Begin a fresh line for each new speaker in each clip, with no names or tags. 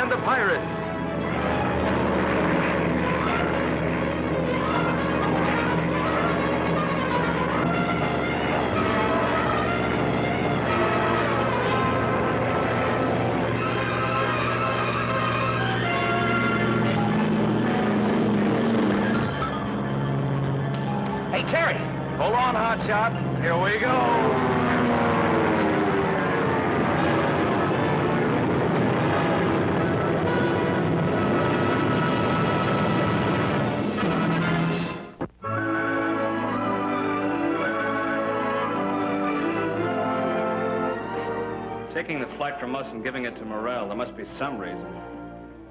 and the Pirates.
Hey, Terry.
Hold on, Hotshot. Here we go. Taking the flight from us and giving it to Morrell, there must be some reason.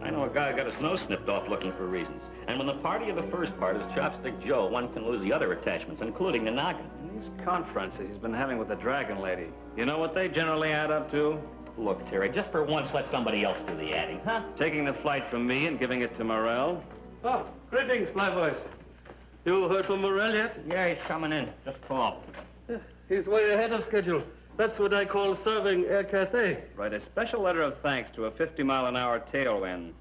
I know a guy who got his nose snipped off looking for reasons. And when the party of the first part is Chopstick Joe, one can lose the other attachments, including the noggin.
And these conferences he's been having with the Dragon Lady, you know what they generally add up to?
Look, Terry, just for once, let somebody else do the adding, huh?
Taking the flight from me and giving it to Morrell.
Oh, greetings, Flyboys. You heard from Morrell yet?
Yeah, he's coming in. Just call.
He's way ahead of schedule. That's what I call serving Air Cathay.
Write a special letter of thanks to a 50-mile-an-hour tailwind.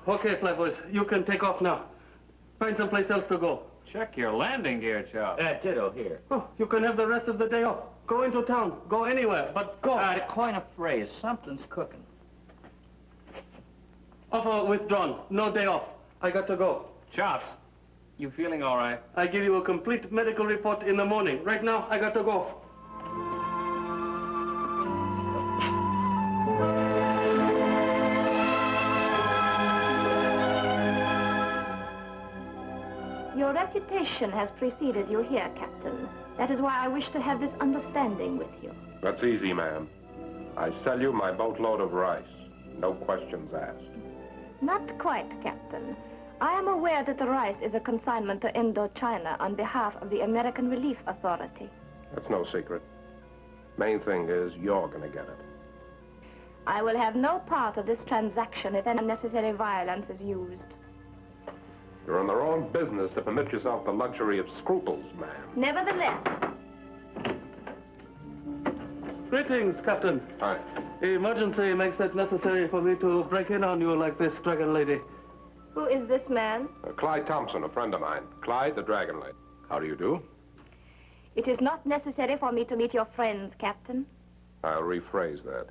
Okay, Flyboys, you can take off now. Find someplace else to go.
Check your landing gear, Chop.
Ditto here.
Oh, you can have the rest of the day off. Go into town. Go anywhere, but go.
To coin a phrase, something's cooking.
Offer withdrawn. No day off. I got to go.
Chops, you feeling all right?
I give you a complete medical report in the morning. Right now, I got to go.
Your reputation has preceded you here, Captain. That is why I wish to have this understanding with you.
That's easy, ma'am. I sell you my boatload of rice. No questions asked.
Not quite, Captain. I am aware that the rice is a consignment to Indochina on behalf of the American Relief Authority.
That's no secret. Main thing is you're gonna get it.
I will have no part of this transaction if any unnecessary violence is used.
You're in the wrong business to permit yourself the luxury of scruples, ma'am.
Nevertheless.
Greetings, Captain.
Hi.
Emergency makes it necessary for me to break in on you like this, Dragon Lady.
Who is this man?
Clyde Thompson, a friend of mine. Clyde, the Dragon Lady. How do you do?
It is not necessary for me to meet your friends, Captain.
I'll rephrase that.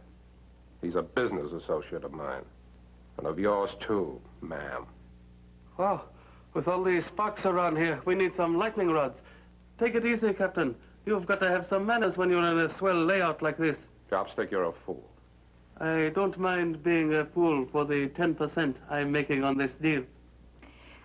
He's a business associate of mine. And of yours, too, ma'am.
Wow. With all these sparks around here, we need some lightning rods. Take it easy, Captain. You've got to have some manners when you're in a swell layout like this.
Chopstick, you're a fool.
I don't mind being a fool for the 10% I'm making on this deal.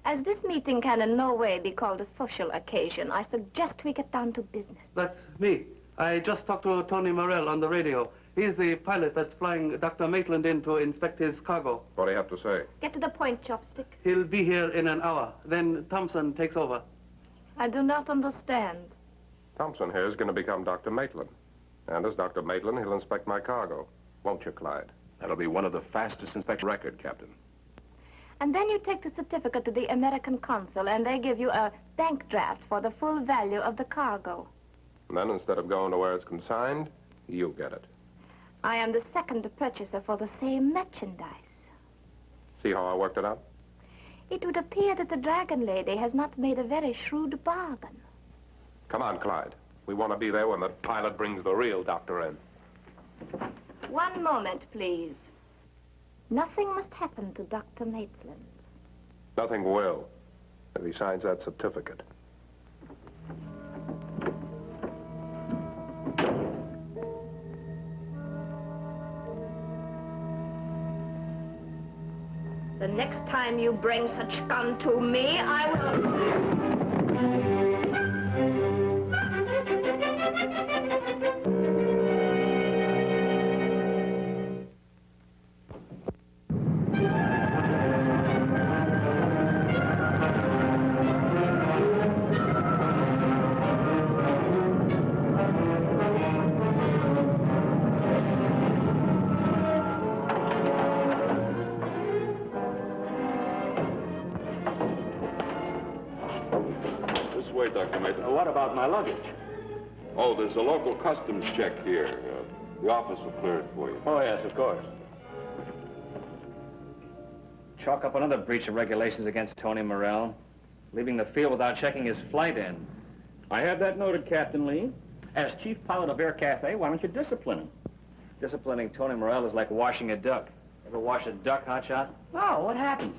As this meeting can in no way be called a social occasion, I suggest we get down to business.
That's me. I just talked to Tony Morrell on the radio. He's the pilot that's flying Dr. Maitland in to inspect his cargo.
What do you have to say?
Get to the point, Chopstick.
He'll be here in an hour. Then Thompson takes over.
I do not understand.
Thompson here is going to become Dr. Maitland. And as Dr. Maitland, he'll inspect my cargo. Won't you, Clyde?
That'll be one of the fastest inspection record, Captain.
And then you take the certificate to the American consul, and they give you a bank draft for the full value of the cargo.
And then instead of going to where it's consigned, you get it.
I am the second purchaser for the same merchandise.
See how I worked it out?
It would appear that the Dragon Lady has not made a very shrewd bargain.
Come on, Clyde. We want to be there when the pilot brings the real doctor in.
One moment, please. Nothing must happen to Dr. Maitland.
Nothing will, if he signs that certificate.
The next time you bring such gun to me, I will...
way, Dr. Maitland.
What about my luggage?
Oh, there's a local customs check here. The office will clear it for you.
Oh, yes, of course.
Chalk up another breach of regulations against Tony Morrell. Leaving the field without checking his flight in.
I have that noted, Captain Lee. As chief pilot of Air Cafe, why don't you discipline him?
Disciplining Tony Morrell is like washing a duck. Ever wash a duck, Hotshot?
Oh, what happens?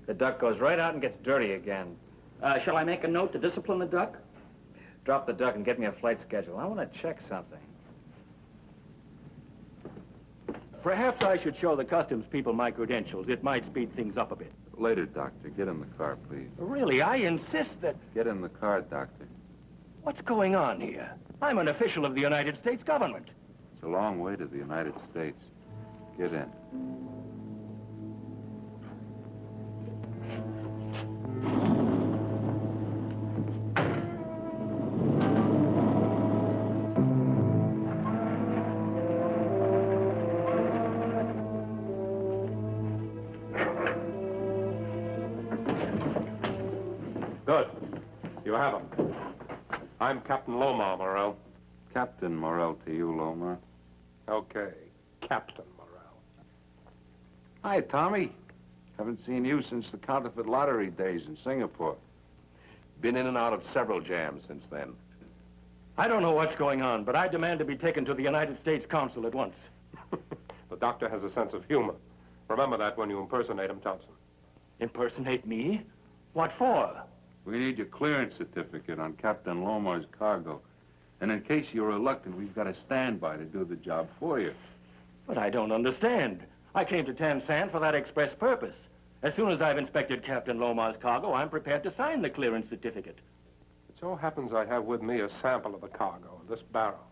The duck goes right out and gets dirty again.
Shall I make a note to discipline the duck?
Drop the duck and get me a flight schedule. I want to check something.
Perhaps I should show the customs people my credentials. It might speed things up a bit.
Later, Doctor. Get in the car, please.
Really, I insist that...
Get in the car, Doctor.
What's going on here? I'm an official of the United States government.
It's a long way to the United States. Get in.
Good. You have him. I'm Captain Lomar, Morrell.
Captain Morrell to you, Lomar.
Okay, Captain Morrell.
Hi, Tommy. Haven't seen you since the counterfeit lottery days in Singapore.
Been in and out of several jams since then.
I don't know what's going on, but I demand to be taken to the United States consul at once.
The doctor has a sense of humor. Remember that when you impersonate him, Thompson.
Impersonate me? What for?
We need your clearance certificate on Captain Lomar's cargo. And in case you're reluctant, we've got a standby to do the job for you.
But I don't understand. I came to Tan San for that express purpose. As soon as I've inspected Captain Lomar's cargo, I'm prepared to sign the clearance certificate.
It so happens I have with me a sample of the cargo in this barrel.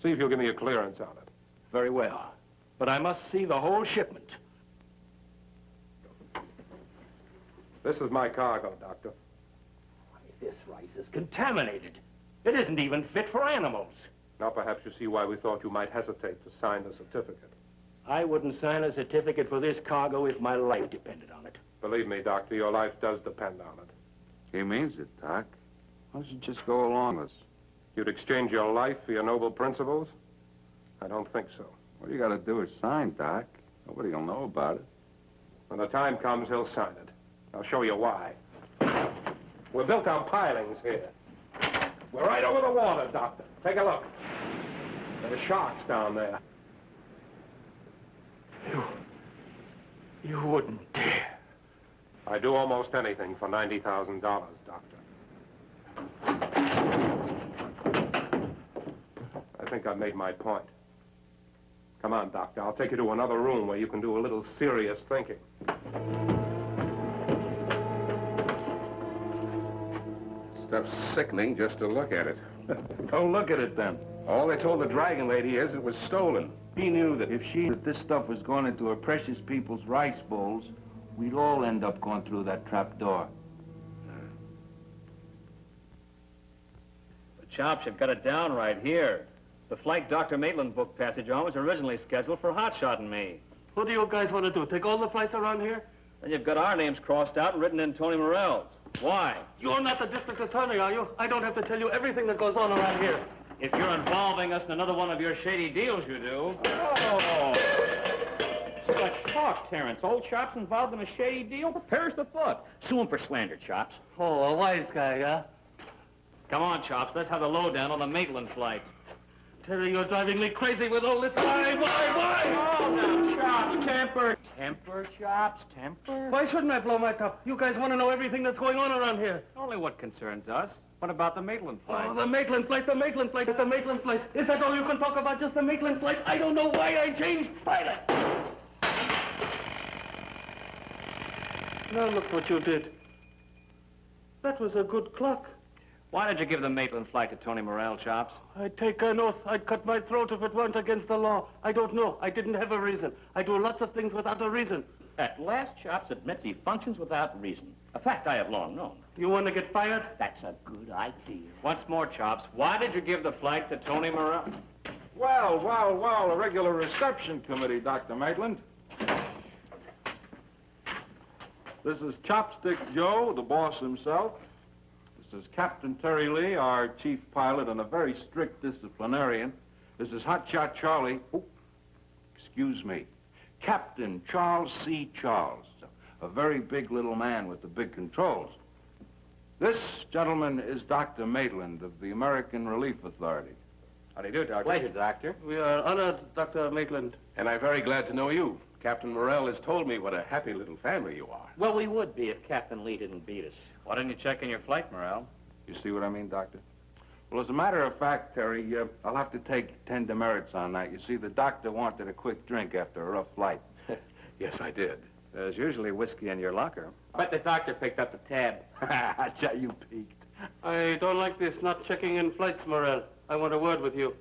See if you'll give me a clearance on it.
Very well. But I must see the whole shipment.
This is my cargo, Doctor.
This rice is contaminated. It isn't even fit for animals.
Now perhaps you see why we thought you might hesitate to sign the certificate.
I wouldn't sign a certificate for this cargo if my life depended on it.
Believe me, Doctor, your life does depend on it.
He means it, Doc. Why don't you just go along with us?
You'd exchange your life for your noble principles? I don't think so.
All you gotta do is sign, Doc. Nobody will know about it.
When the time comes, he'll sign it. I'll show you why. We're built on pilings here. We're right over the water, Doctor. Take a look. There are sharks down there.
You wouldn't dare.
I'd do almost anything for $90,000, Doctor. I think I've made my point. Come on, Doctor. I'll take you to another room where you can do a little serious thinking.
Stuff's sickening just to look at it.
Don't look at it, then.
All they told the Dragon Lady is it was stolen.
He knew that if this stuff was going into her precious people's rice bowls, we'd all end up going through that trap door.
The Chops, you've got it down right here. The flight Dr. Maitland booked passage on was originally scheduled for Hotshot and me.
What do you guys want to do? Take all the flights around here?
Then you've got our names crossed out and written in Tony Morrell's. Why?
You're not the district attorney, are you? I don't have to tell you everything that goes on around here.
If you're involving us in another one of your shady deals, you do.
Oh! Such talk, Terrence. Old Chops involved in a shady deal? Prepares the thought. Sue him for slander, Chops.
Oh, a wise guy, huh?
Come on, Chops. Let's have the lowdown on the Maitland flight.
Terry, you're driving me crazy with all this. Why?
Oh, now, Chops, temper. Temper, Chops, temper.
Why shouldn't I blow my top? You guys want to know everything that's going on around here.
Only what concerns us. What about the Maitland flight?
Oh, the Maitland flight, the Maitland flight, the Maitland flight. Is that all you can talk about, just the Maitland flight? I don't know why I changed pilots. Now look what you did. That was a good clock.
Why did you give the Maitland flight to Tony Morrell, Chops?
I'd take an oath. I'd cut my throat if it weren't against the law. I don't know. I didn't have a reason. I do lots of things without a reason.
At last, Chops admits he functions without reason. A fact I have long known.
You want to get fired?
That's a good idea.
Once more, Chops. Why did you give the flight to Tony Morrell?
Well, a regular reception committee, Dr. Maitland. This is Chopstick Joe, the boss himself. This is Captain Terry Lee, our chief pilot and a very strict disciplinarian. This is Hotshot Charlie. Oh, excuse me. Captain Charles C. Charles, a very big little man with the big controls. This gentleman is Dr. Maitland of the American Relief Authority.
How do you do, Doctor?
Pleasure, Doctor.
We are honored, Dr. Maitland.
And I'm very glad to know you. Captain Morrell has told me what a happy little family you are.
Well, we would be if Captain Lee didn't beat us.
Why didn't you check in your flight, Morrell?
You see what I mean, Doctor? Well, as a matter of fact, Terry, I'll have to take 10 demerits on that. You see, the doctor wanted a quick drink after a rough flight.
Yes, I did.
There's usually whiskey in your locker.
But the doctor picked up the tab.
You peeked.
I don't like this not checking in flights, Morrell. I want a word with you.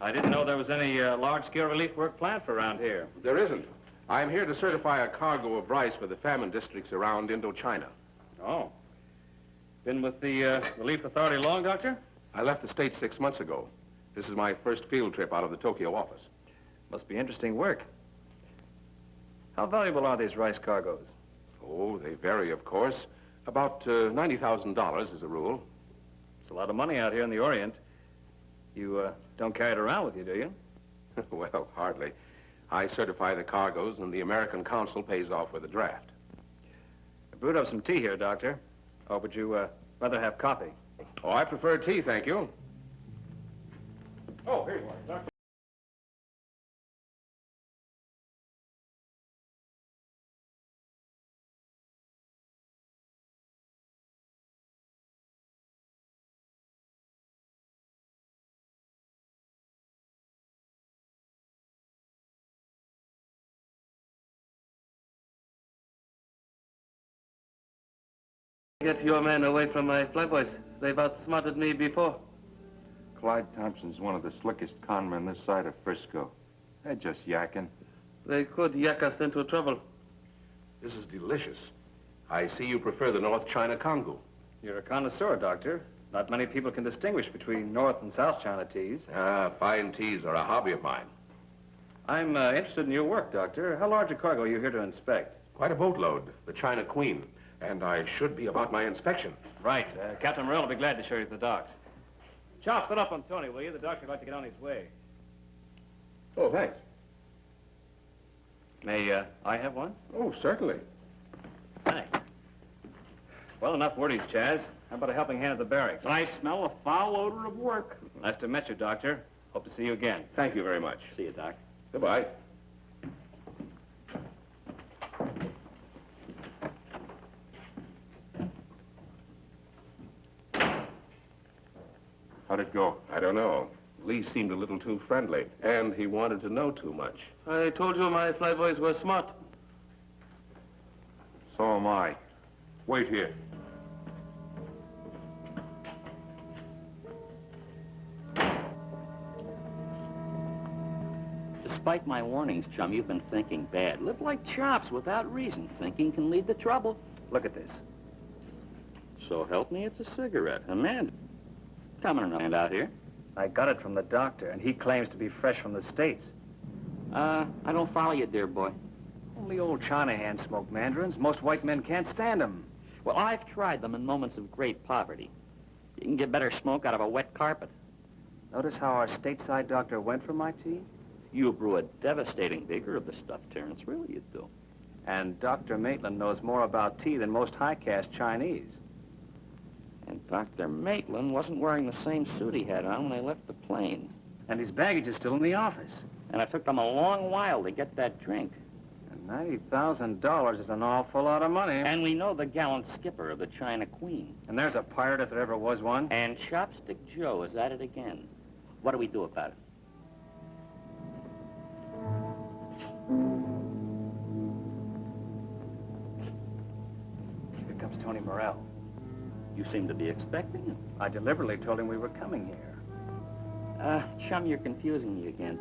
I didn't know there was any large-scale relief work planned for around here.
There isn't. I'm here to certify a cargo of rice for the famine districts around Indochina.
Oh. Been with the Relief Authority long, Doctor?
I left the state 6 months ago. This is my first field trip out of the Tokyo office.
Must be interesting work. How valuable are these rice cargoes?
Oh, they vary, of course. About $90,000 as a rule.
It's a lot of money out here in the Orient. You don't carry it around with you, do you?
Well, hardly. I certify the cargoes, and the American consul pays off with a draft.
I brewed up some tea here, Doctor. Or would you rather have coffee?
Oh, I prefer tea, thank you.
Oh, here you are, Doctor.
Get your men away from my flyboys. They've outsmarted me before.
Clyde Thompson's one of the slickest conmen this side of Frisco. They're just yakking.
They could yak us into trouble.
This is delicious. I see you prefer the North China Congo.
You're a connoisseur, Doctor. Not many people can distinguish between North and South China teas.
Ah, fine teas are a hobby of mine.
I'm interested in your work, Doctor. How large a cargo are you here to inspect?
Quite a boatload, the China Queen. And I should be about my inspection.
Right. Captain Morrell will be glad to show you to the docks. Chop, fit up on Tony, will you? The doctor would like to get on his way.
Oh, thanks.
May I have one?
Oh, certainly.
Thanks. Well, enough wordies, Chaz. How about a helping hand at the barracks?
I smell a foul odor of work.
Nice to meet you, Doctor. Hope to see you again.
Thank you very much.
See you, Doc.
Goodbye.
How'd it go?
I don't know. Lee seemed a little too friendly, and he wanted to know too much.
I told you my flyboys were smart.
So am I. Wait here.
Despite my warnings, chum, you've been thinking bad. Live like chops without reason. Thinking can lead to trouble.
Look at this.
So help me, it's a cigarette. Amanda. Coming around out here.
I got it from the doctor, and he claims to be fresh from the States.
I don't follow you, dear boy.
Only old China hands smoke mandarins. Most white men can't stand them.
Well, I've tried them in moments of great poverty. You can get better smoke out of a wet carpet.
Notice how our stateside doctor went for my tea?
You brew a devastating beaker of the stuff, Terrence. Really, you do.
And Dr. Maitland knows more about tea than most high-caste Chinese.
And Dr. Maitland wasn't wearing the same suit he had on when I left the plane.
And his baggage is still in the office.
And it took them a long while to get that drink.
And $90,000 is an awful lot of money.
And we know the gallant skipper of the China Queen.
And there's a pirate if there ever was one.
And Chopstick Joe is at it again. What do we do about it?
Here comes Tony Morrell.
You seem to be expecting him.
I deliberately told him we were coming here.
Chum, you're confusing me again.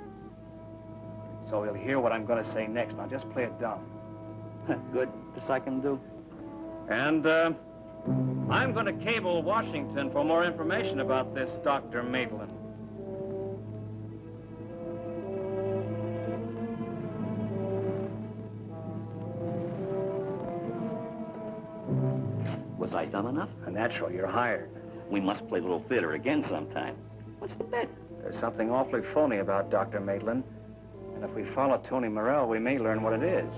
So he'll hear what I'm going to say next. Now just play it dumb.
Good. This I can do.
And, I'm going to cable Washington for more information about this Dr. Maitland.
Was I dumb enough?
Natural, you're hired.
We must play a little theater again sometime. What's the bet?
There's something awfully phony about Dr. Maitland. And if we follow Tony Morrell, we may learn what it is.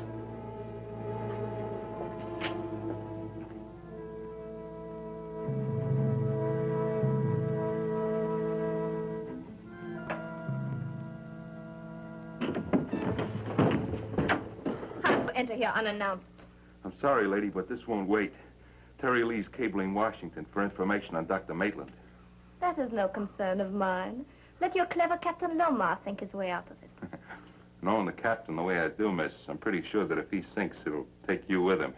How do you enter here unannounced?
I'm sorry, lady, but this won't wait. Terry Lee's cabling Washington for information on Dr. Maitland.
That is no concern of mine. Let your clever Captain Lomar think his way out of it.
Knowing the captain the way I do, miss, I'm pretty sure that if he sinks, it'll take you with him.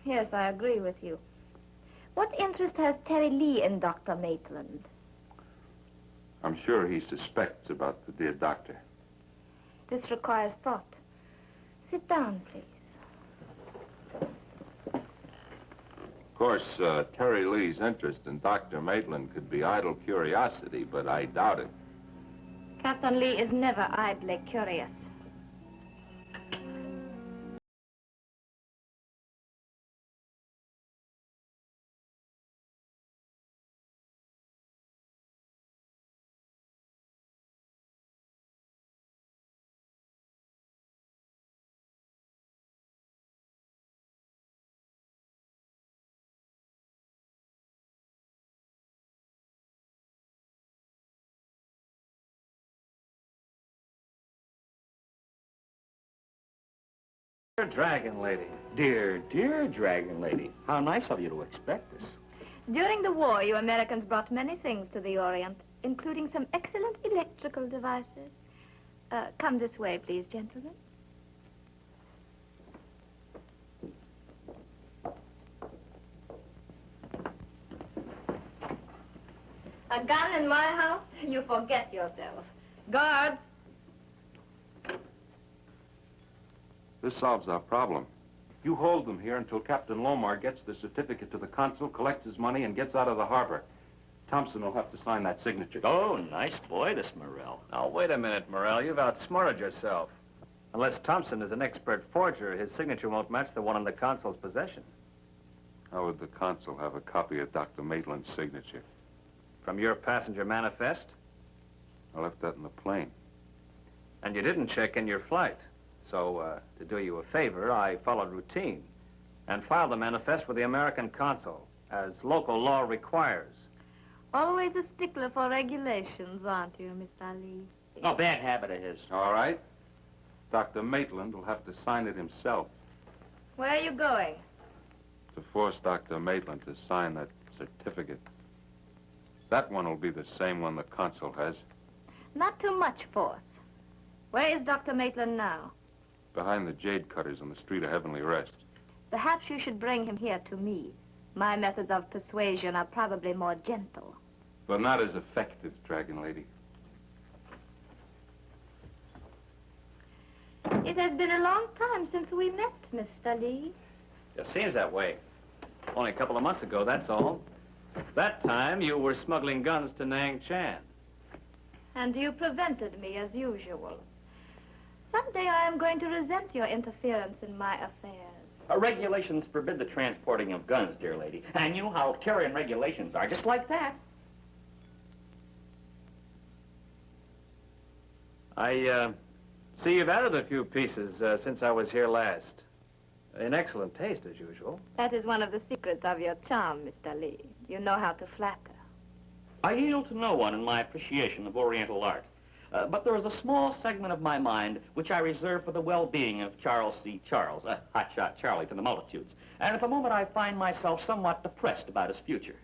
Yes, I agree with you. What interest has Terry Lee in Dr. Maitland?
I'm sure he suspects about the dear doctor.
This requires thought. Sit down, please.
Of course, Terry Lee's interest in Dr. Maitland could be idle curiosity, but I doubt it.
Captain Lee is never idly curious.
Dear Dragon Lady.
Dear, dear Dragon Lady, how nice of you to expect us.
During the war, you Americans brought many things to the Orient, including some excellent electrical devices. Come this way, please, gentlemen. A gun in my house? You forget yourself. Guards!
This solves our problem.
You hold them here until Captain Lomar gets the certificate to the consul, collects his money, and gets out of the harbor. Thompson will have to sign that signature.
Oh, nice boy, this Morrell.
Now, wait a minute, Morrell. You've outsmarted yourself. Unless Thompson is an expert forger, his signature won't match the one in the consul's possession.
How would the consul have a copy of Dr. Maitland's signature?
From your passenger manifest?
I left that in the plane.
And you didn't check in your flight. So, to do you a favor, I followed routine and filed the manifest with the American consul, as local law requires.
Always a stickler for regulations, aren't you, Mr. Lee?
No bad habit of his.
All right. Dr. Maitland will have to sign it himself
Where are you going?
to force Dr. Maitland to sign that certificate. That one will be the same one the consul has.
Not too much force. Where is Dr. Maitland now?
Behind the jade cutters on the street of Heavenly Rest.
Perhaps you should bring him here to me. My methods of persuasion are probably more gentle.
But not as effective, Dragon Lady.
It has been a long time since we met, Mr. Lee.
It seems that way. Only a couple of months ago, that's all. That time, you were smuggling guns to Nang Chan.
And you prevented me as usual. Someday I am going to resent your interference in my affairs.
Regulations forbid the transporting of guns, dear lady. And you know how Terran regulations are, just like that.
I see you've added a few pieces since I was here last. In excellent taste, as usual.
That is one of the secrets of your charm, Mr. Lee. You know how to flatter.
I yield to no one in my appreciation of Oriental art. But there is a small segment of my mind which I reserve for the well-being of Charles C. Charles, Hotshot Charlie to the multitudes. And at the moment I find myself somewhat depressed about his future.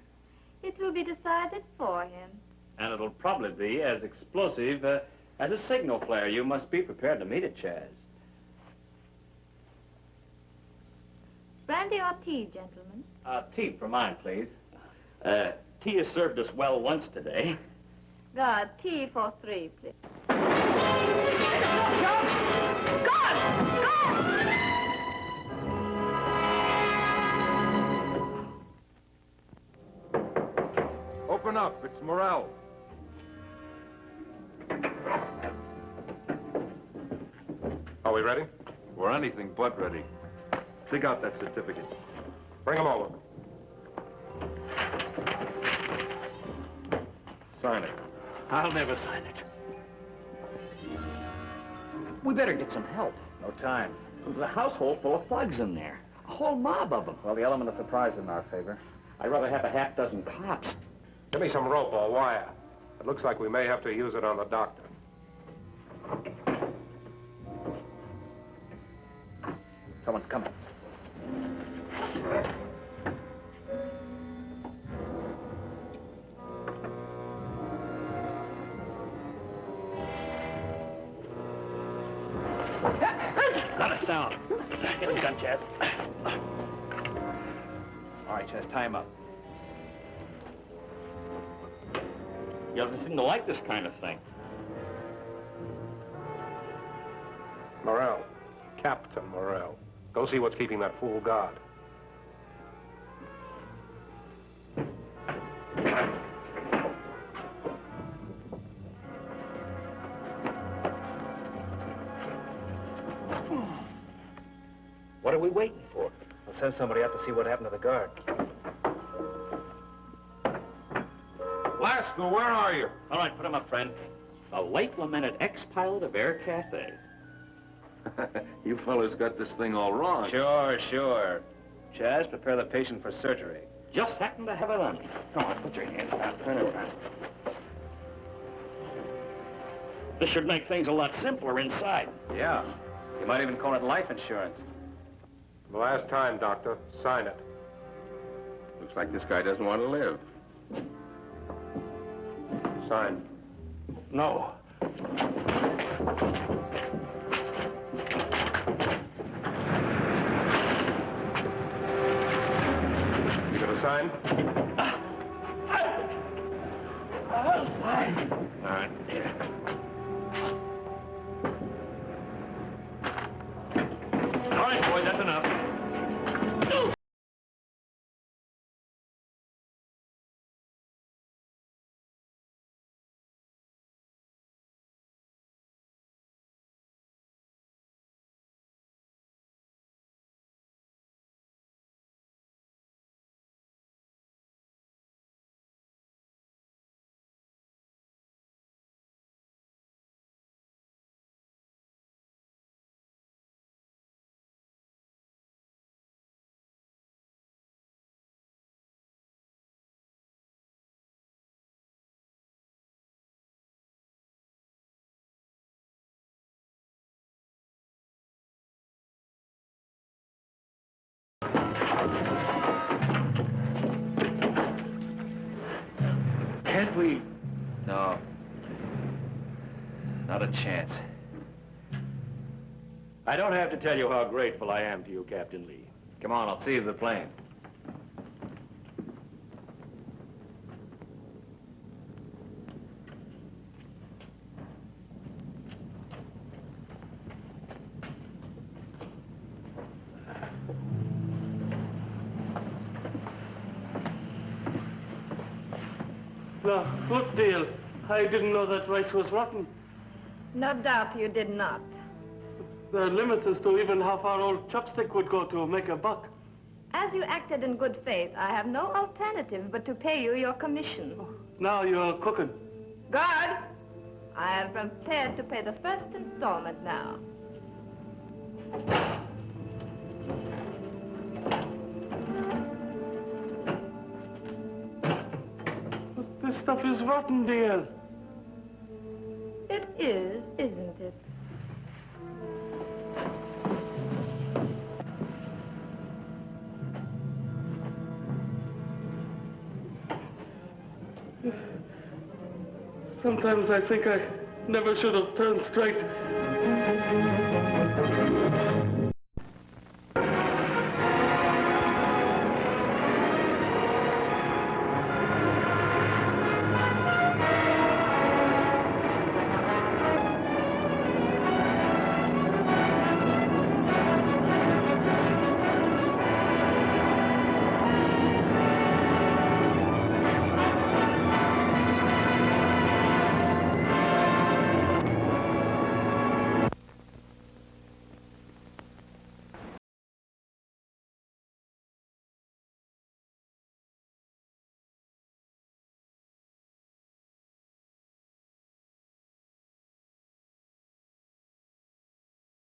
It will be decided for him.
And it'll probably be as explosive as a signal flare. You must be prepared to meet it, Chaz.
Brandy or tea, gentlemen?
Tea for mine, please.
Tea has served us well once today.
God, tea for 3, please. God! God!
Open up. It's Morrell. Are we ready? We're anything but ready. Dig out that certificate.
Bring him over.
Sign it. I'll never sign it.
We better get some help.
No time.
There's a household full of thugs in there. A whole mob of them.
Well, the element of surprise is in our favor.
I'd rather have a half dozen cops.
Give me some rope or wire. It looks like we may have to use it on the doctor.
Someone's coming.
Got us down. Get his gun, Chaz.
All right, Chaz, tie him up.
He doesn't seem to like this kind of thing.
Morrell. Captain Morrell. Go see what's keeping that fool guard.
What are we waiting for?
We'll send somebody out to see what happened to the guard.
Lasco, where are you?
All right, put him up, friend. The late lamented ex-pilot of Air Cathay.
You fellas got this thing all wrong.
Sure, sure. Chaz, prepare the patient for surgery.
Just happened to have it on me. Come on, put your hands around. Turn it around. This should make things a lot simpler inside.
Yeah. You might even call it life insurance.
The last time, Doctor. Sign it.
Looks like this guy doesn't want to live.
Sign.
No.
You gonna sign?
I'll sign.
All right.
All right, boys, that's enough.
Can't we?
No. Not a chance.
I don't have to tell you how grateful I am to you, Captain Lee.
Come on, I'll see you to the plane.
No, good deal. I didn't know that rice was rotten.
No doubt you did not.
There are limits as to even how far old Chopstick would go to make a buck.
As you acted in good faith, I have no alternative but to pay you your commission.
Now you're cooking.
Guard! I am prepared to pay the first installment now.
This stuff is rotten, dear.
It is, isn't it?
Sometimes I think I never should have turned straight.